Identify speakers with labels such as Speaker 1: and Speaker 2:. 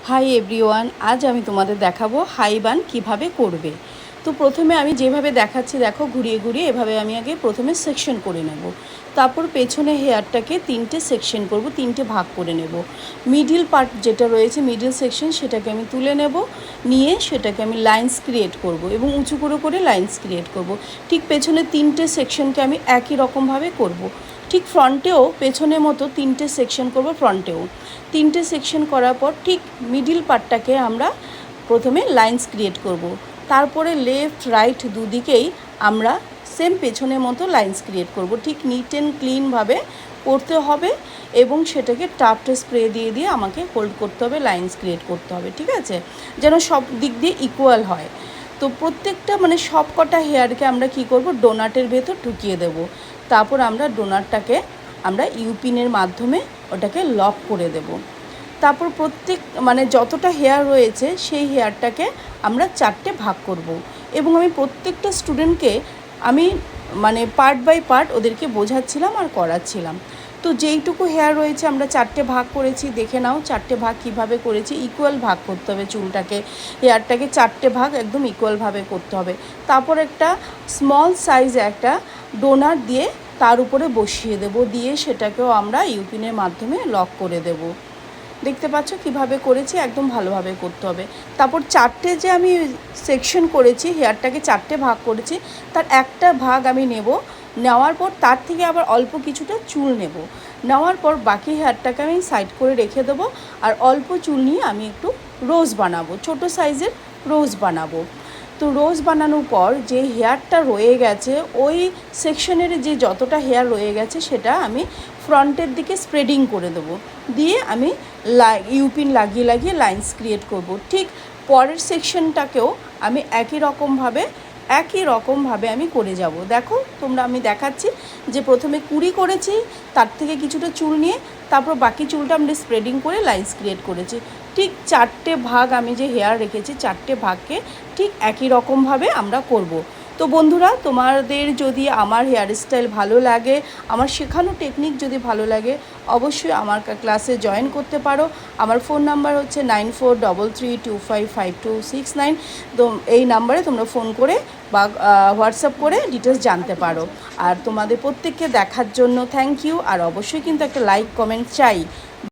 Speaker 1: Hi everyone, আজ আমি তোমাদের দেখাবো হাই বান কীভাবে করবে। তো প্রথমে আমি যেভাবে দেখাচ্ছি দেখো, ঘুরিয়ে ঘুরিয়ে এভাবে আমি আগে প্রথমে সেকশন করে নেব। তারপর পেছনে হেয়ারটাকে তিনটে সেকশন করব, তিনটে ভাগ করে নেব। মিডিল পার্ট যেটা রয়েছে মিডিল সেকশন সেটাকে আমি তুলে নেব, নিয়ে সেটাকে আমি লাইন্স ক্রিয়েট করব এবং উঁচু করে করে লাইন্স ক্রিয়েট করব। ঠিক পেছনে তিনটে সেকশনকে আমি একই রকমভাবে করব। ঠিক ফ্রন্টেও পেছনের মতো তিনটে সেকশন করব, ফ্রন্টেও তিনটে সেকশন করার পর ঠিক মিডিল পার্টটাকে আমরা প্রথমে লাইন্স ক্রিয়েট করব। তারপরে লেফট রাইট দুদিকেই আমরা সেম পেছনের মতো লাইন্স ক্রিয়েট করব। ঠিক নিট অ্যান্ড ক্লিনভাবে করতে হবে এবং সেটাকে টাফটে স্প্রে দিয়ে দিয়ে আমাকে হোল্ড করতে হবে, লাইন্স ক্রিয়েট করতে হবে, ঠিক আছে, যেন সব দিক দিয়ে ইকুয়াল হয়। তো প্রত্যেকটা সব কটা হেয়ারকে আমরা কি করব, ডোনাটের ভেতর ঢুকিয়ে দেব। তারপর আমরা ডোনাটটাকে আমরা ইউপিনের মাধ্যমে ওটাকে লক করে দেব। তারপর প্রত্যেক যতটা হেয়ার রয়েছে সেই হেয়ারটাকে আমরা চারটে ভাগ করব এবং আমি প্রত্যেকটা স্টুডেন্টকে আমি পার্ট বাই পার্ট ওদেরকে বোঝাচ্ছিলাম আর করাচ্ছিলাম। তো যেইটুকু হেয়ার রয়েছে আমরা চারটে ভাগ করেছি, দেখে নাও চারটে ভাগ কিভাবে করেছি। ইকুয়াল ভাগ করতে হবে চুলটাকে, হেয়ারটাকে চারটে ভাগ একদম ইকুয়ালভাবে করতে হবে। তারপর একটা স্মল সাইজে একটা ডোনাট দিয়ে তার উপরে বসিয়ে দেব, দিয়ে সেটাকেও আমরা ইউপিনের মাধ্যমে লক করে দেব। দেখতে পাচ্ছ কিভাবে করেছি, একদম ভালোভাবে করতে হবে। তারপর চারটে যে আমি সেকশন করেছি, হেয়ারটাকে চারটে ভাগ করেছি, তার একটা ভাগ আমি নেব, নেওয়ার পর তার থেকে আবার অল্প কিছুটা চুল নেব, নেওয়ার পর বাকি হেয়ারটাকে আমি সাইড করে রেখে দেবো। আর অল্প চুল নিয়ে আমি একটু রোজ বানাবো, ছোটো সাইজের রোজ বানাবো। তো রোজ বানানোর পর যে হেয়ারটা রয়ে গেছে, ওই সেকশনের যে যতটা হেয়ার রয়ে গেছে সেটা আমি ফ্রন্টের দিকে স্প্রেডিং করে দেবো, দিয়ে আমি ইউপিন লাগিয়ে লাগিয়ে লাইন্স ক্রিয়েট করব। ঠিক পরের সেকশনটাকেও আমি একই রকমভাবে আমি করে যাব। দেখো তোমরা, আমি দেখাচ্ছি যে প্রথমে কুড়ি করেছি, তার থেকে কিছুটা চুল নিয়ে তারপর বাকি চুলটা আমরা স্প্রেডিং করে লাইন্স ক্রিয়েট করেছি। ঠিক চারটে ভাগ আমি যে হেয়ার রেখেছি, চারটে ভাগকে ঠিক একই রকমভাবে আমরা করব। তো বন্ধুরা, তোমাদের যদি আমার হেয়ার স্টাইল ভালো লাগে, আমার শেখানো টেকনিক যদি ভালো লাগে, অবশ্যই আমার ক্লাসে জয়েন করতে পারো। আমার ফোন নাম্বার হচ্ছে 9433255269। তো এই নাম্বারে তোমরা ফোন করে বা হোয়াটসঅ্যাপ করে ডিটেলস জানতে পারো। আর তোমাদের প্রত্যেককে দেখার জন্য থ্যাংক ইউ। আর অবশ্যই কিন্তু একটা লাইক কমেন্ট চাই।